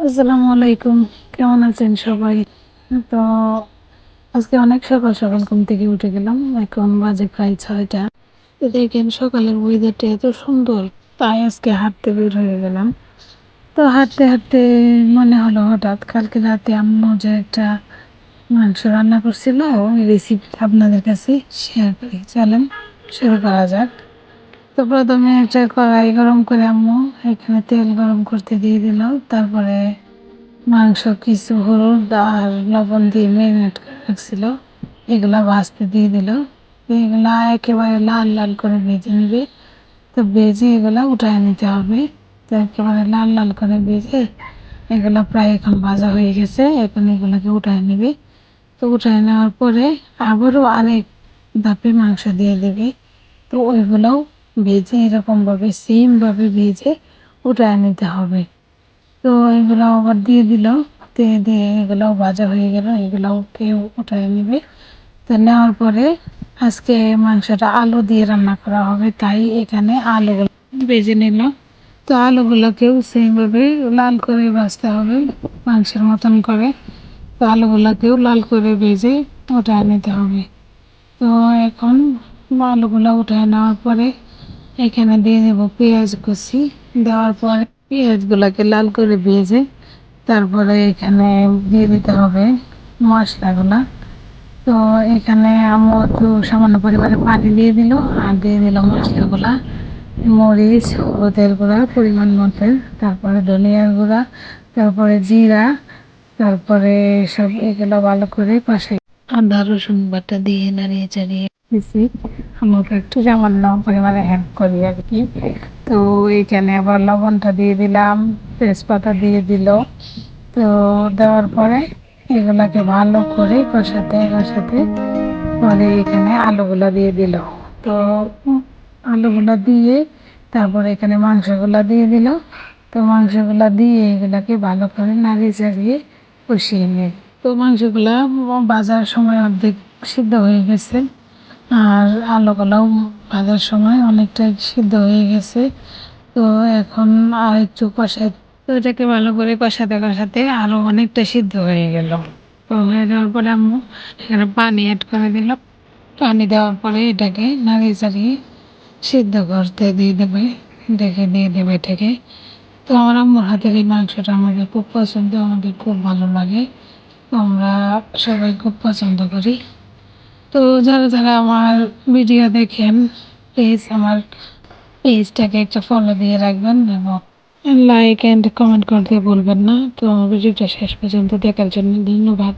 আসসালামু আলাইকুম। কেমন আছেন সবাই? তো আজকে অনেক সকাল সকাল ঘুম থেকে উঠে গেলাম। এখন বাজে প্রায় 6টা। তো দেখেন সকালের ওয়েদারটা এত সুন্দর, তাই আজকে হাঁটতে বের হয়ে গেলাম। তো হাঁটতে হাঁটতে মনে হলো হঠাৎ কালকে রাতে আম্মু যে একটা মাংস রান্না করছিল, ওই রেসিপি আপনাদের কাছে শেয়ার করি। চলেন শুরু করা যাক। তো প্রথমে একটা কড়াই গরম করে আম্মু এখানে তেল গরম করতে দিয়ে দিল। তারপরে মাংস কিছু হলুদ আর লবণ দিয়ে ম্যারিনেট করে রাখছিল, এগুলা ভাজতে দিয়ে দিল। তো এগুলা একেবারে লাল লাল করে ভেজে নেবে। তো ভেজে এগুলা উঠায় নিতে হবে। তো একেবারে লাল লাল করে ভেজে এগুলা প্রায় এখন ভাজা হয়ে গেছে। এখন এগুলাকে উঠায় নেবে। তো উঠায় নেওয়ার পরে আবারও আরেক ধাপে মাংস দিয়ে দেবে। তো ওইগুলাও ভেজে এরকমভাবে সেমভাবে ভেজে উঠায় নিতে হবে। তো এগুলো আবার দিয়ে দিল। দিয়ে দিয়ে এগুলোও ভাজা হয়ে গেল, এগুলোও কেউ উঠায় নেবে। তো নেওয়ার পরে আজকে মাংসটা আলু দিয়ে রান্না করা হবে, তাই এখানে আলুগুলো ভেজে নিল। তো আলুগুলোকেও সেমভাবে লাল করে ভাজতে হবে মাংসের মতন করে। তো আলুগুলোকেও লাল করে ভেজে উঠায় নিতে হবে। তো এখন আলুগুলো উঠায় নেওয়ার পরে এখানে দিয়ে দেবো পেঁয়াজ কুচি। দেওয়ার পরে পেঁয়াজগুলোকে লাল করে ভেজে তারপরে এখানে দিয়ে দিতে হবে মশলাগুলা। তো এখানে আম্মু একটু সামান্য পরিমাণে পানি দিয়ে দিল আর দিয়ে দিল মশলাগুলা, মরিচ, হলুদের গুঁড়া পরিমাণ মতো, তারপরে ধনিয়ার গুঁড়া, তারপরে জিরা, তারপরে সব এগুলো ভালো করে পাশে আদা রসুন বাটা দিয়ে নাড়িয়ে চাড়িয়ে দিছি। আমাকে একটু সামান্য পরিমাণে হেল্প করি আর কি। তো এইখানে আবার লবণটা দিয়ে দিলাম, তেজপাতা দিয়ে দিল। তো দেওয়ার পরে এগুলাকে ভালো করে কষাতে কষাতে পরে এখানে আলুগুলা দিয়ে দিল। তো আলুগুলা দিয়ে তারপরে এখানে মাংসগুলা দিয়ে দিল। তো মাংসগুলা দিয়ে এগুলাকে ভালো করে নাড়িয়ে চাড়িয়ে কষিয়ে নিয়ে, তো মাংসগুলা ভাজার সময় অর্ধেক সিদ্ধ হয়ে গেছে আর আলুগুলাও ভাজার সময় অনেকটা সিদ্ধ হয়ে গেছে। তো এখন আর একটু কষাই, তো এটাকে ভালো করে কষাতে কষাতে আরও অনেকটা সিদ্ধ হয়ে গেল। তো হয়ে যাওয়ার পরে আম্মু এখানে পানি অ্যাড করে দিলাম। পানি দেওয়ার পরে এটাকে নাড়িয়ে চাড়িয়ে সিদ্ধ করতে দিয়ে দেবে, দিয়ে দেবে এটাকে। তো আমার আম্মুর হাতের এই মাংসটা আমাদের খুব পছন্দ, আমাদের খুব ভালো লাগে। তো আমরা সবাই খুব পছন্দ করি। তো যারা যারা আমার ভিডিও দেখেন প্লিজ আমার পেজটাকে একটা ফলো দিয়ে রাখবেন এবং লাইক অ্যান্ড কমেন্ট করতে ভুলবেন না। তো আমার ভিডিওটা শেষ পর্যন্ত দেখার জন্য ধন্যবাদ।